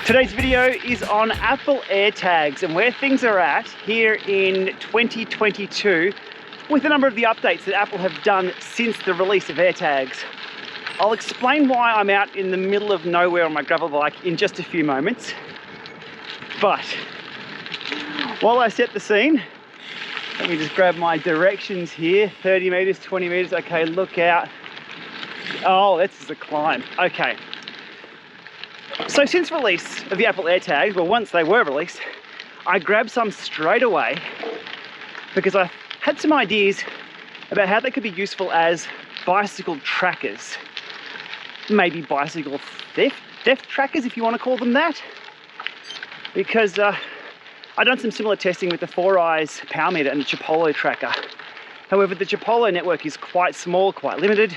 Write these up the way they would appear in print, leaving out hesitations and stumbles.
Today's video is on Apple AirTags and where things are at here in 2022 with a number of the updates that Apple have done since the release of AirTags. I'll explain why I'm out in the middle of nowhere on my gravel bike in just a few moments. But while I set the scene, let me just grab my directions here. 30 meters, 20 meters, okay, look out. Oh, this is a climb, okay. So since release of the Apple AirTags, well, once they were released, I grabbed some straight away because I had some ideas about how they could be useful as bicycle trackers. Maybe bicycle theft trackers, if you want to call them that. Because I've done some similar testing with the 4eyes power meter and the GPLama tracker. However, the GPLama network is quite small, quite limited,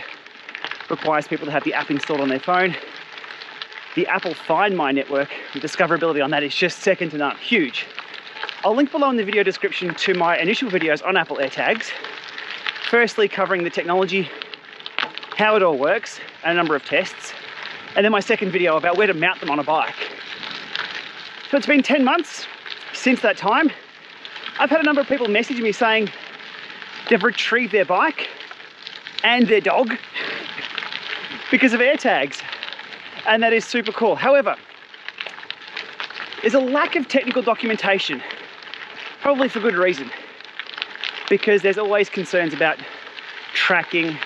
requires people to have the app installed on their phone. The Apple Find My network, the discoverability on that is just second to none, huge. I'll link below in the video description to my initial videos on Apple AirTags. Firstly, covering the technology, how it all works, and a number of tests. And then my second video about where to mount them on a bike. So it's been 10 months since that time. I've had a number of people message me saying they've retrieved their bike and their dog because of AirTags. And that is super cool. However, there's a lack of technical documentation, probably for good reason, because there's always concerns about tracking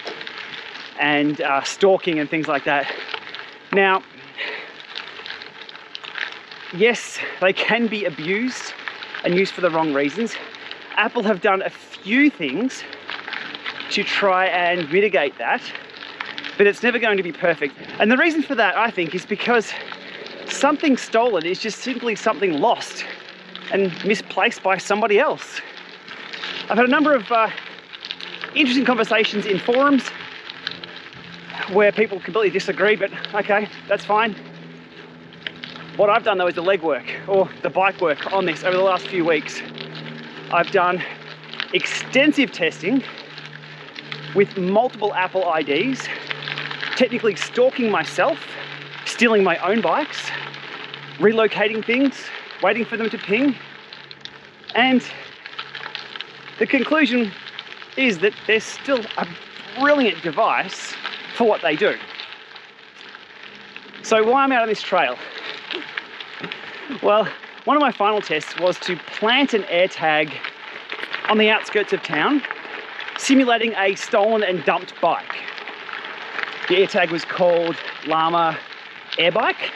and stalking and things like that. Now, yes, they can be abused and used for the wrong reasons. Apple have done a few things to try and mitigate that, but it's never going to be perfect. And the reason for that, I think, is because something stolen is just simply something lost and misplaced by somebody else. I've had a number of interesting conversations in forums where people completely disagree, but okay, that's fine. What I've done though is the legwork or the bike work on this over the last few weeks. I've done extensive testing with multiple Apple IDs, technically stalking myself, stealing my own bikes, relocating things, waiting for them to ping. And the conclusion is that they're still a brilliant device for what they do. So why am I out on this trail? Well, one of my final tests was to plant an AirTag on the outskirts of town, simulating a stolen and dumped bike. The AirTag was called Lama AirBike.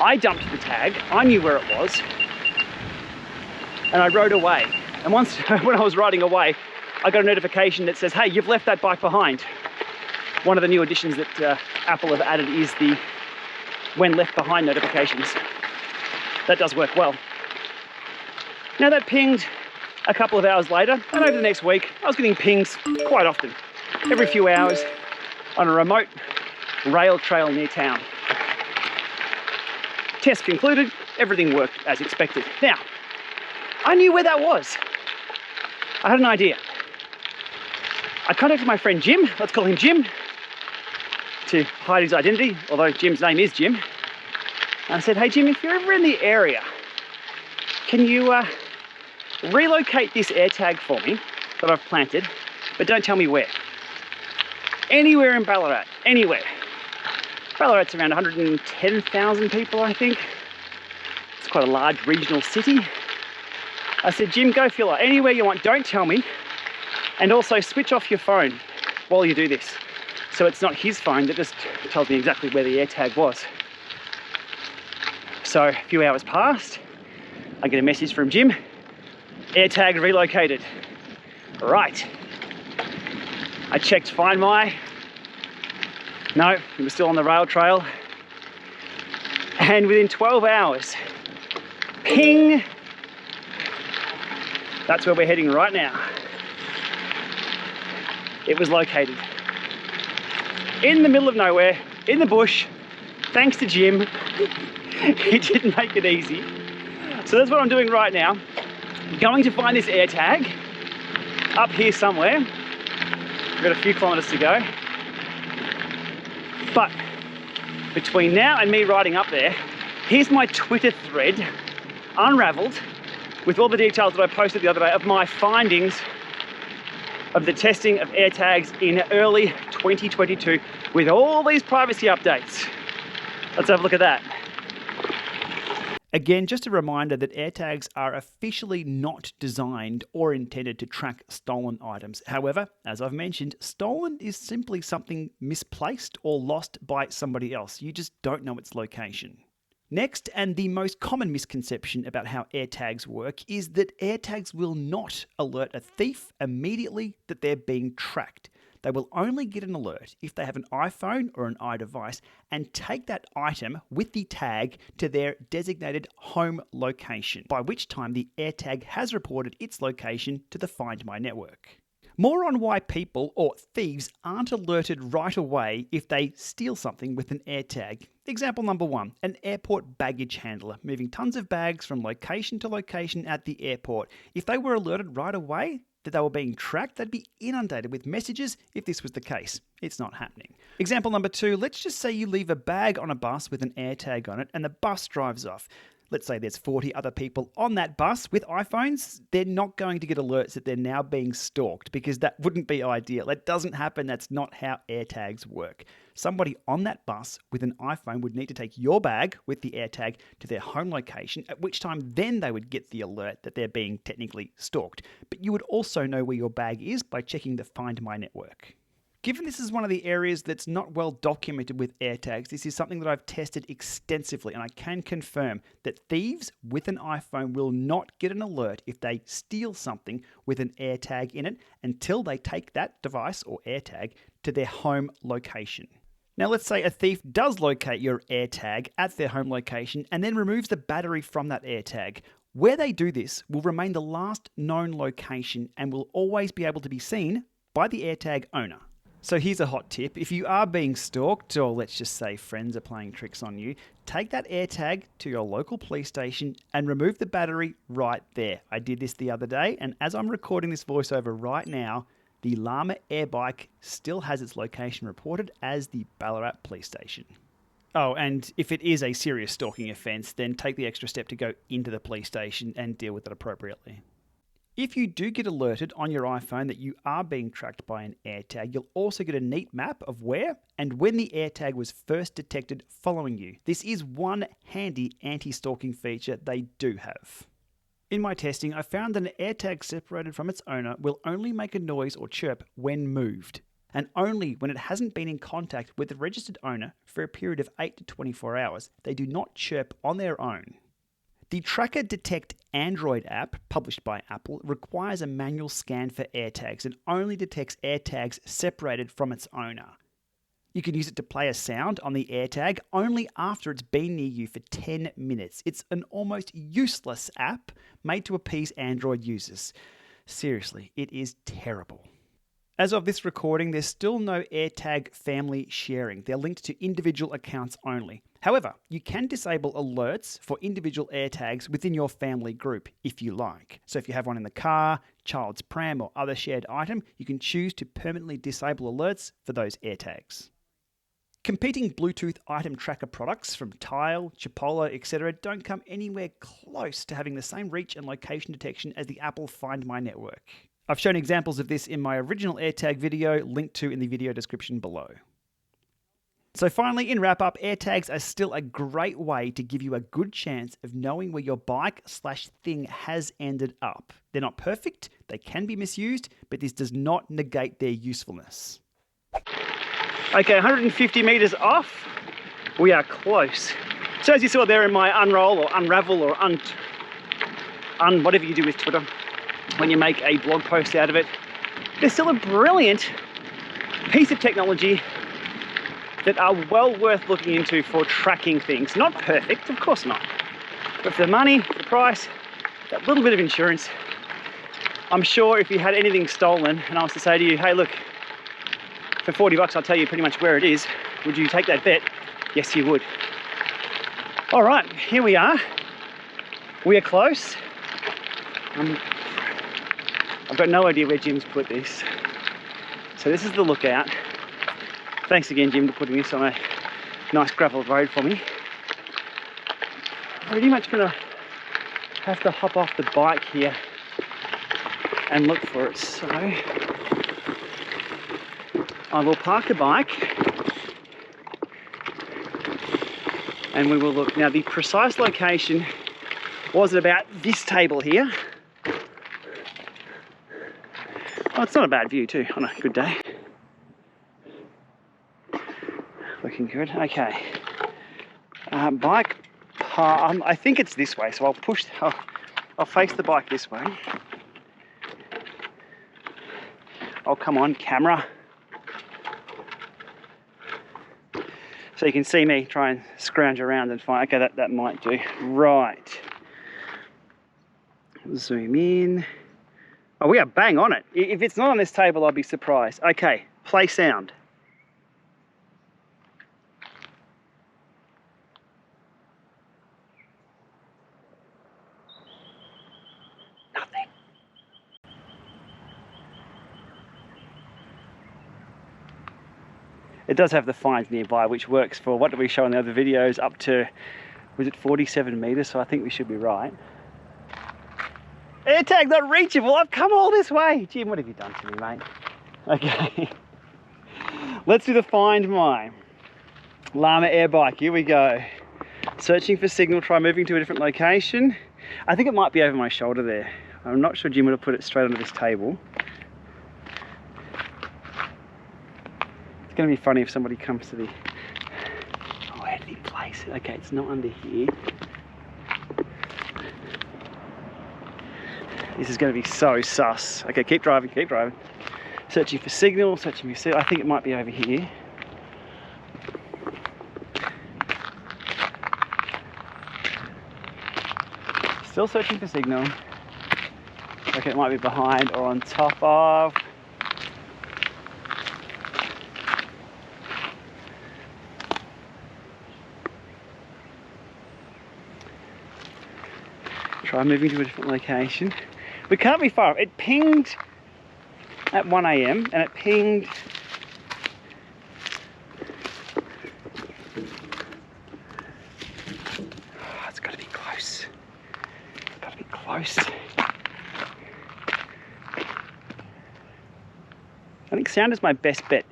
I dumped the tag, I knew where it was, and I rode away. And once, when I was riding away, I got a notification that says, hey, you've left that bike behind. One of the new additions that Apple have added is the when left behind notifications. That does work well. Now that pinged a couple of hours later, and over the next week, I was getting pings quite often, every few hours, on a remote rail trail near town. Test concluded, everything worked as expected. Now, I knew where that was. I had an idea. I contacted my friend Jim, let's call him Jim, to hide his identity, although Jim's name is Jim. And I said, hey Jim, if you're ever in the area, can you relocate this AirTag for me that I've planted, but don't tell me where. Anywhere in Ballarat, anywhere. Ballarat's around 110,000 people, I think. It's quite a large regional city. I said, Jim, go fill out anywhere you want, don't tell me. And also switch off your phone while you do this. So it's not his phone that just tells me exactly where the AirTag was. So a few hours passed, I get a message from Jim, AirTag relocated. Right. I checked Find My. No, it was still on the rail trail. And within 12 hours, ping, that's where we're heading right now. It was located in the middle of nowhere, in the bush, thanks to Jim. He didn't make it easy. So that's what I'm doing right now. Going to find this AirTag up here somewhere. We've got a few kilometers to go. But between now and me riding up there, Here's my Twitter thread, unraveled, with all the details that I posted the other day of my findings of the testing of AirTags in early 2022 with all these privacy updates. Let's have a look at that. Again, just a reminder that AirTags are officially not designed or intended to track stolen items. However, as I've mentioned, stolen is simply something misplaced or lost by somebody else. You just don't know its location. Next, and the most common misconception about how AirTags work, is that AirTags will not alert a thief immediately that they're being tracked. They will only get an alert if they have an iPhone or an iDevice and take that item with the tag to their designated home location, by which time the AirTag has reported its location to the Find My network. More on why people or thieves aren't alerted right away if they steal something with an AirTag. Example number 1, an airport baggage handler moving tons of bags from location to location at the airport. If they were alerted right away that they were being tracked, they'd be inundated with messages if this was the case. It's not happening. Example number 2, let's just say you leave a bag on a bus with an AirTag on it and the bus drives off. Let's say there's 40 other people on that bus with iPhones. They're not going to get alerts that they're now being stalked because that wouldn't be ideal. It doesn't happen. That's not how AirTags work. Somebody on that bus with an iPhone would need to take your bag with the AirTag to their home location, at which time then they would get the alert that they're being technically stalked. But you would also know where your bag is by checking the Find My network. Given this is one of the areas that's not well documented with AirTags, this is something that I've tested extensively, and I can confirm that thieves with an iPhone will not get an alert if they steal something with an AirTag in it until they take that device or AirTag to their home location. Now let's say a thief does locate your AirTag at their home location and then removes the battery from that AirTag. Where they do this will remain the last known location and will always be able to be seen by the AirTag owner. So here's a hot tip. If you are being stalked, or let's just say friends are playing tricks on you, take that AirTag to your local police station and remove the battery right there. I did this the other day, and as I'm recording this voiceover right now, the Lama AirBike still has its location reported as the Ballarat police station. Oh, and if it is a serious stalking offence, then take the extra step to go into the police station and deal with it appropriately. If you do get alerted on your iPhone that you are being tracked by an AirTag, you'll also get a neat map of where and when the AirTag was first detected following you. This is one handy anti-stalking feature they do have. In my testing, I found that an AirTag separated from its owner will only make a noise or chirp when moved, and only when it hasn't been in contact with the registered owner for a period of 8 to 24 hours. They do not chirp on their own. The Tracker Detect Android app, published by Apple, requires a manual scan for AirTags and only detects AirTags separated from its owner. You can use it to play a sound on the AirTag only after it's been near you for 10 minutes. It's an almost useless app made to appease Android users. Seriously, it is terrible. As of this recording, there's still no AirTag family sharing. They're linked to individual accounts only. However, you can disable alerts for individual AirTags within your family group if you like. So if you have one in the car, child's pram, or other shared item, you can choose to permanently disable alerts for those AirTags. Competing Bluetooth item tracker products from Tile, Chipola, etc. don't come anywhere close to having the same reach and location detection as the Apple Find My network. I've shown examples of this in my original AirTag video, linked to in the video description below. So finally, in wrap-up, AirTags are still a great way to give you a good chance of knowing where your bike/thing has ended up. They're not perfect, they can be misused, but this does not negate their usefulness. Okay, 150 meters off, we are close. So as you saw there in my unroll or unravel or whatever you do with Twitter, when you make a blog post out of it, there's still a brilliant piece of technology that are well worth looking into for tracking things. Not perfect, of course not, but for the money, for the price, that little bit of insurance, I'm sure if you had anything stolen and I was to say to you, hey look, for 40 bucks I'll tell you pretty much where it is, would you take that bet? Yes, you would. All right, here we are. We are close. I've got no idea where Jim's put this. So this is the lookout. Thanks again, Jim, for putting this on a nice gravel road for me. pretty much gonna have to hop off the bike here and look for it. So I will park the bike and we will look. Now the precise location was at about this table here. Oh, it's not a bad view too on a good day. Looking good. Okay. Bike. I think it's this way, so I'll face the bike this way. Oh, come on, camera. So you can see me try and scrounge around and find. Okay, that might do. Right. Zoom in. Oh, we are bang on it. If it's not on this table, I'll be surprised. Okay, play sound. Nothing. It does have the fines nearby, which works for, what did we show in the other videos, up to, was it 47 meters? So I think we should be right. AirTag not reachable. I've come all this way. Jim, what have you done to me, mate? Okay. Let's do the Find My Lama AirBike. Here we go. Searching for signal. Try moving to a different location. I think it might be over my shoulder there. I'm not sure Jim would have put it straight onto this table. It's going to be funny if somebody comes to the... Oh, where did he place it? Okay, it's not under here. This is going to be so sus. Okay, keep driving, keep driving. Searching for signal, searching for signal. I think it might be over here. Still searching for signal. Okay, it might be behind or on top of. Try moving to a different location. We can't be far. It pinged at 1 AM and it pinged it's got to be close. It's got to be close. I think sound is my best bet.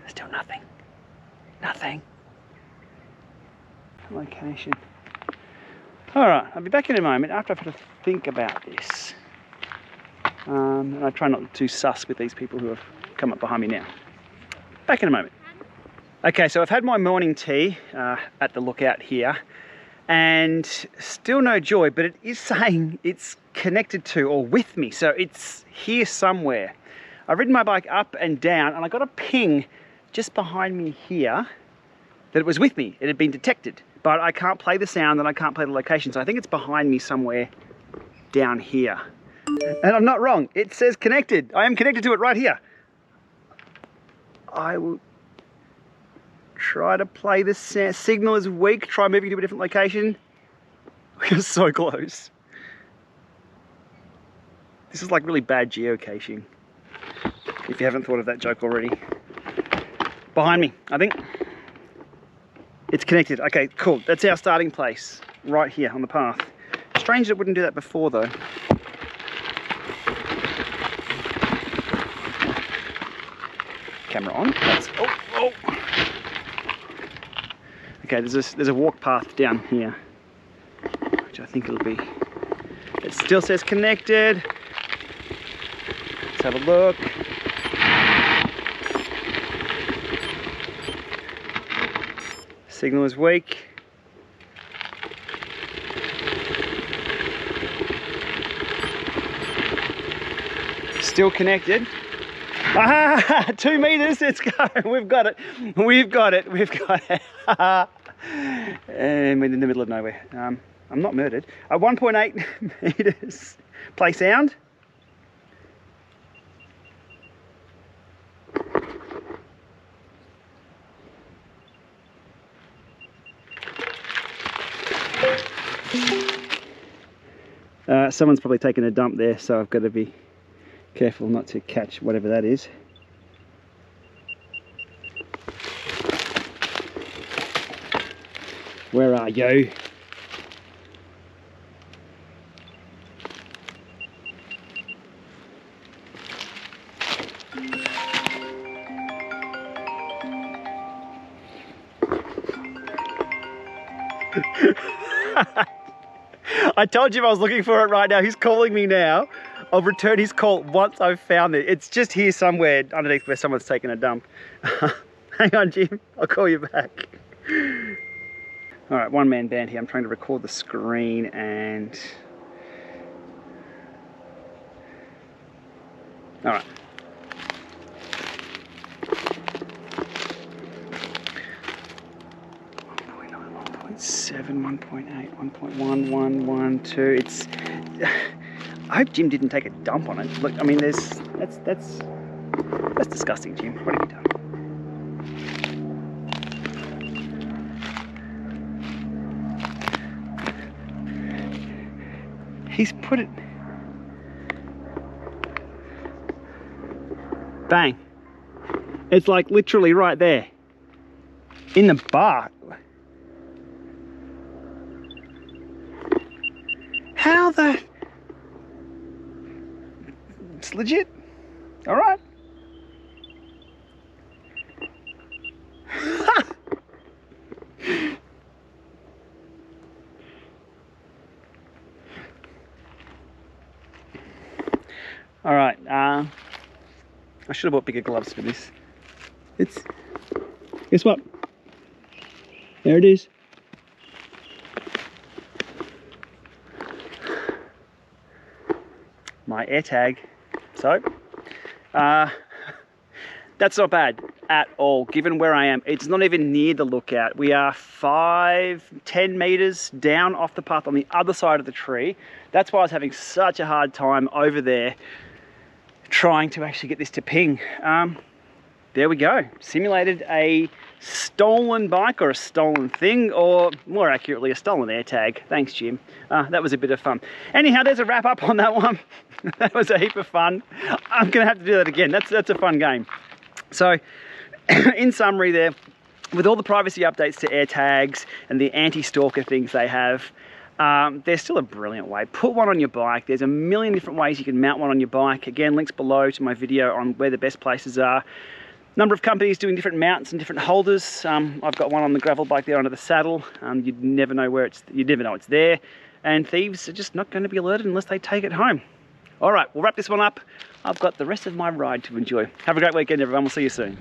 Still nothing. Nothing. Location. All right, I'll be back in a moment after I've had to think about this. And I try not to sus with these people who have come up behind me now. Back in a moment. Okay, so I've had my morning tea at the lookout here, and still no joy, but it is saying it's connected to or with me, so it's here somewhere. I've ridden my bike up and down, and I got a ping just behind me here that it was with me. It had been detected. But I can't play the sound and I can't play the location. So I think it's behind me somewhere down here. And I'm not wrong. It says connected. I am connected to it right here. I will try to play the sound. Signal is weak. Try moving to a different location. We're so close. This is like really bad geocaching. If you haven't thought of that joke already. Behind me, I think. It's connected. Okay, cool. That's our starting place, right here on the path. Strange that it wouldn't do that before, though. Camera on. That's, oh. Okay, there's a walk path down here, which I think it'll be. It still says connected. Let's have a look. Signal is weak. Still connected. Ah, 2 meters, let's go. We've got it. We've got it. We've got it. And we're in the middle of nowhere. I'm not murdered. 1.8 meters. Play sound. Someone's probably taken a dump there, so I've got to be careful not to catch whatever that is. Where are you? I told you I was looking for it right now. He's calling me now. I'll return his call once I've found it. It's just here somewhere underneath where someone's taken a dump. Hang on, Jim. I'll call you back. All right, one man band here. I'm trying to record the screen and... All right. Seven, 1.8, 1.1, 1, 1, 2. It's. I hope Jim didn't take a dump on it. Look, I mean, that's disgusting, Jim. What have you done? He's put it. Bang! It's like literally right there in the bar. How the... It's legit. All right. All right. I should have bought bigger gloves for this. It's... Guess what? There it is. My AirTag. So that's not bad at all given where I am. It's not even near the lookout. We are 5-10 meters down off the path on the other side of the tree. That's why I was having such a hard time over there trying to actually get this to ping. There we go. Simulated a stolen bike or a stolen thing, or more accurately, a stolen AirTag. Thanks, Jim. That was a bit of fun. Anyhow, there's a wrap up on that one. That was a heap of fun. I'm gonna have to do that again. That's a fun game. So, in summary there, with all the privacy updates to AirTags and the anti-stalker things they have, there's still a brilliant way. Put one on your bike. There's a million different ways you can mount one on your bike. Again, links below to my video on where the best places are. Number of companies doing different mounts and different holders. I've got one on the gravel bike there under the saddle. You'd never know you'd never know it's there. And thieves are just not going to be alerted unless they take it home. All right, we'll wrap this one up. I've got the rest of my ride to enjoy. Have a great weekend, everyone. We'll see you soon.